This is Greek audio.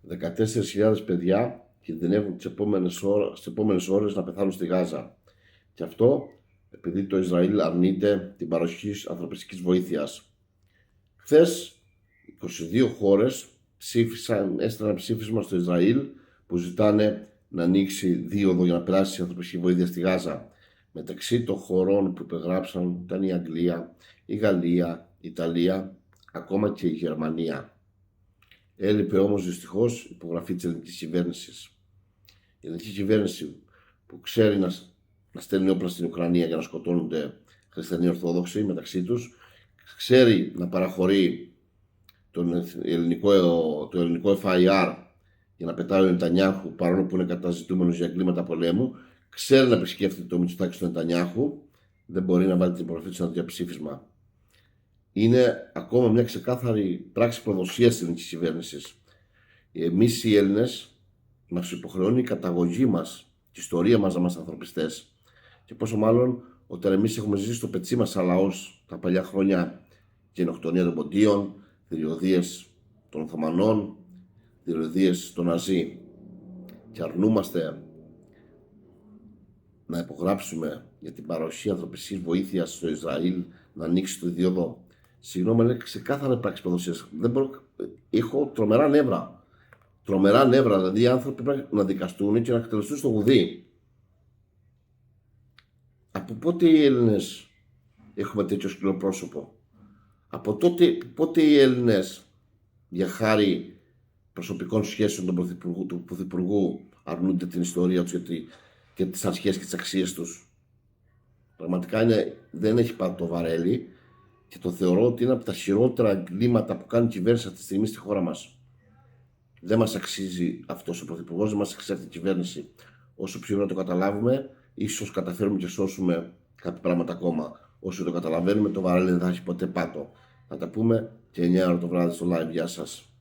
14.000 παιδιά κινδυνεύουν τις επόμενες ώρες να πεθάνουν στη Γάζα. Και αυτό επειδή το Ισραήλ αρνείται την παροχή ανθρωπιστικής βοήθειας. Χθες 22 χώρες έστειλαν ψήφισμα στο Ισραήλ που ζητάνε να ανοίξει δίωδο για να περάσει η ανθρωπιστική βοήθεια στη Γάζα. Μεταξύ των χωρών που υπεγράψαν ήταν η Αγγλία, η Γαλλία, η Ιταλία, ακόμα και η Γερμανία. Έλειπε όμως δυστυχώς η υπογραφή της ελληνικής κυβέρνησης. Η ελληνική κυβέρνηση που ξέρει να στέλνει όπλα στην Ουκρανία για να σκοτώνονται χριστιανοί Ορθόδοξοι μεταξύ τους, ξέρει να παραχωρεί το ελληνικό FIR για να πετάει ο Νετανιάχου παρόλο που είναι καταζητούμενος για εγκλήματα πολέμου, ξέρει να επισκέφτεται το Μητσοτάκη του Νετανιάχου, δεν μπορεί να βάλει την υπογραφή του σε ένα διαψήφισμα. Είναι ακόμα μια ξεκάθαρη πράξη προδοσίας της ελληνικής κυβέρνησης. Εμείς οι Έλληνες μας υποχρεώνει η καταγωγή μας και η ιστορία μας να είμαστε ανθρωπιστές. Και πόσο μάλλον όταν εμείς έχουμε ζήσει στο πετσί μας σαν λαός τα παλιά χρόνια γενοκτονία των Ποντίων, θηριωδίες των Οθωμανών, θηριωδίες των Ναζί, και αρνούμαστε να υπογράψουμε για την παροχή ανθρωπιστικής βοήθειας στο Ισραήλ να ανοίξει το δίωδο. Συγγνώμη, είναι ξεκάθαρα πράξη προδοσίας. Έχω τρομερά νεύρα. Τρομερά νεύρα, δηλαδή οι άνθρωποι πρέπει να δικαστούν και να εκτελεστούν στο γουδί. Από πότε οι Έλληνες έχουμε τέτοιο σκληρό πρόσωπο? Από πότε οι Έλληνες για χάρη προσωπικών σχέσεων του Πρωθυπουργού αρνούνται την ιστορία τους και τις αρχές και τις αξίες τους? Πραγματικά δεν έχει πάρει το βαρέλι και το θεωρώ ότι είναι από τα χειρότερα εγκλήματα που κάνει η κυβέρνηση αυτή τη στιγμή στη χώρα μας. Δεν μας αξίζει αυτός ο Πρωθυπουργός, δεν μας αξίζει αυτή η κυβέρνηση. Όσο πιο να το καταλάβουμε, ίσως καταφέρουμε και σώσουμε κάποια πράγματα ακόμα. Όσο το καταλαβαίνουμε, το βαρέλι δεν θα έχει ποτέ πάτο. Θα τα πούμε και 9 ώρα το βράδυ στο live. Γεια σας.